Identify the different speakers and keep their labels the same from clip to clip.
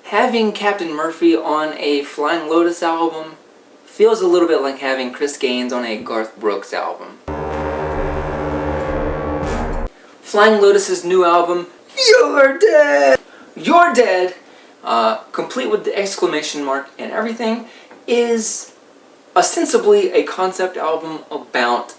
Speaker 1: Having Captain Murphy on a Flying Lotus album feels a little bit like having Chris Gaines on a Garth Brooks album. Flying Lotus's new album, You're Dead! You're Dead! Complete with the exclamation mark and everything, is ostensibly a concept album about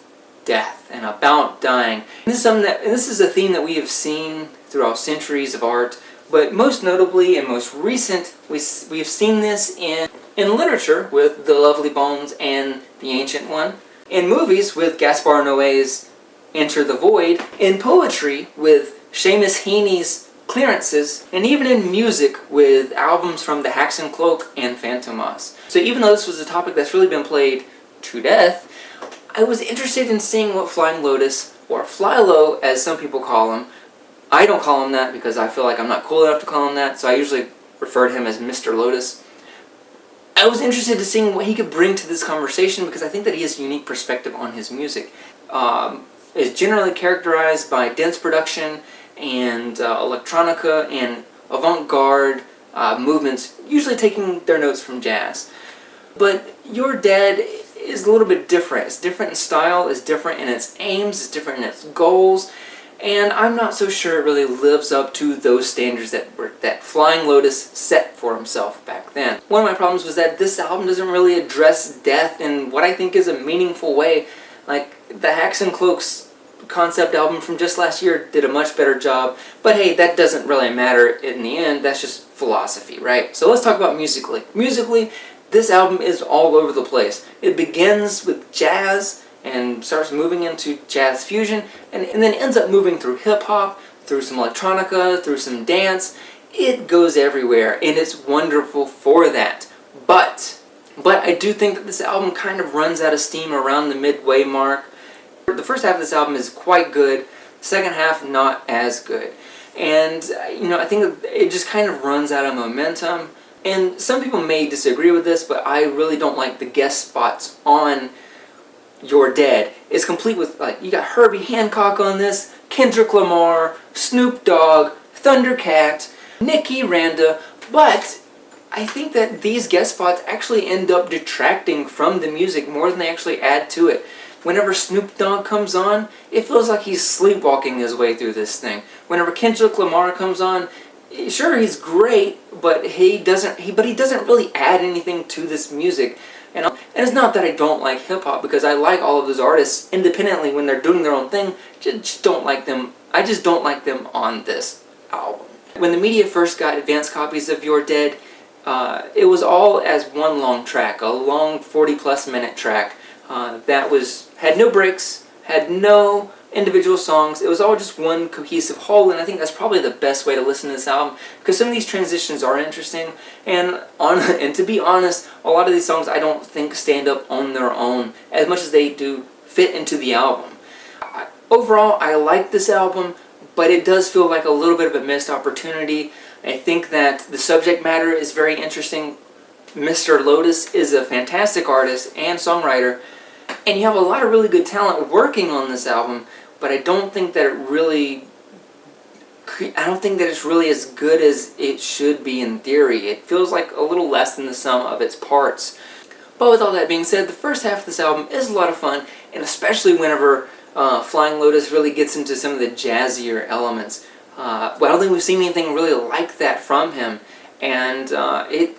Speaker 1: death and about dying. This is a theme that we have seen throughout centuries of art, but most notably and most recent, we have seen this in literature with The Lovely Bones and The Ancient One, in movies with Gaspar Noé's Enter the Void, in poetry with Seamus Heaney's Clearances, and even in music with albums from The Haxan Cloak and Fantomas. So even though this was a topic that's really been played to death, I was interested in seeing what Flying Lotus, or Flylo as some people call him, I don't call him that because I feel like I'm not cool enough to call him that, so I usually refer to him as Mr. Lotus. I was interested in seeing what he could bring to this conversation because I think that he has a unique perspective on his music. It's generally characterized by dense production and electronica and avant-garde movements, usually taking their notes from jazz. But You're Dead is a little bit different. It's different in style, it's different in its aims, it's different in its goals, and I'm not so sure it really lives up to those standards that Flying Lotus set for himself back then. One of my problems was that this album doesn't really address death in what I think is a meaningful way. Like, the Haxan Cloak's concept album from just last year did a much better job, but hey, that doesn't really matter in the end, that's just philosophy, right? So let's talk about musically. Musically, this album is all over the place. It begins with jazz and starts moving into jazz fusion, and then ends up moving through hip-hop, through some electronica, through some dance. It goes everywhere, and it's wonderful for that. But I do think that this album kind of runs out of steam around the midway mark. The first half of this album is quite good, the second half not as good. And, I think it just kind of runs out of momentum. And some people may disagree with this, but I really don't like the guest spots on You're Dead. It's complete with, you got Herbie Hancock on this, Kendrick Lamar, Snoop Dogg, Thundercat, Nicki Randa, but I think that these guest spots actually end up detracting from the music more than they actually add to it. Whenever Snoop Dogg comes on, it feels like he's sleepwalking his way through this thing. Whenever Kendrick Lamar comes on, sure, he's great, but he doesn't really add anything to this music. And it's not that I don't like hip-hop, because I like all of those artists independently when they're doing their own thing. Just don't like them. I just don't like them on this album. When the media first got advanced copies of You're Dead, it was all as one long track, a long 40-plus minute track that had no breaks, had no individual songs. It was all just one cohesive whole, and I think that's probably the best way to listen to this album, because some of these transitions are interesting, and to be honest, a lot of these songs I don't think stand up on their own as much as they do fit into the album. Overall, I like this album, but it does feel like a little bit of a missed opportunity. I think that the subject matter is very interesting. Mr. Lotus is a fantastic artist and songwriter, and you have a lot of really good talent working on this album, but I don't think that it's really as good as it should be in theory. It feels like a little less than the sum of its parts. But with all that being said, the first half of this album is a lot of fun, and especially whenever Flying Lotus really gets into some of the jazzier elements. But I don't think we've seen anything really like that from him, and it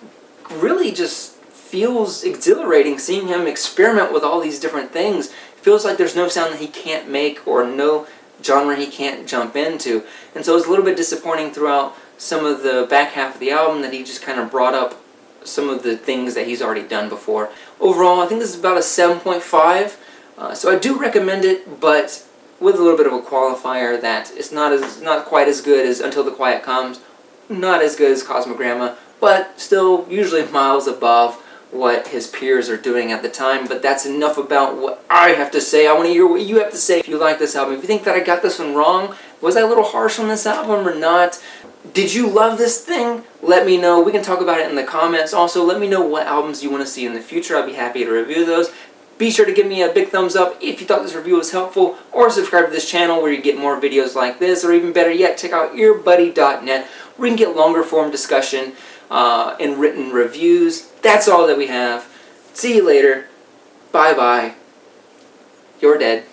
Speaker 1: really just feels exhilarating seeing him experiment with all these different things. It feels like there's no sound that he can't make or no genre he can't jump into. And so it's a little bit disappointing throughout some of the back half of the album that he just kind of brought up some of the things that he's already done before. Overall, I think this is about a 7.5. So I do recommend it, but with a little bit of a qualifier that it's not quite as good as Until the Quiet Comes, not as good as Cosmogramma, but still usually miles above what his peers are doing at the time. But that's enough about what I have to say. I want to hear what you have to say if you like this album. If you think that I got this one wrong, was I a little harsh on this album or not? Did you love this thing? Let me know. We can talk about it in the comments. Also, let me know what albums you want to see in the future. I'll be happy to review those. Be sure to give me a big thumbs up if you thought this review was helpful, or subscribe to this channel where you get more videos like this, or even better yet, check out earbuddy.net where you can get longer form discussion and written reviews. That's all that we have. See you later. Bye-bye. You're dead.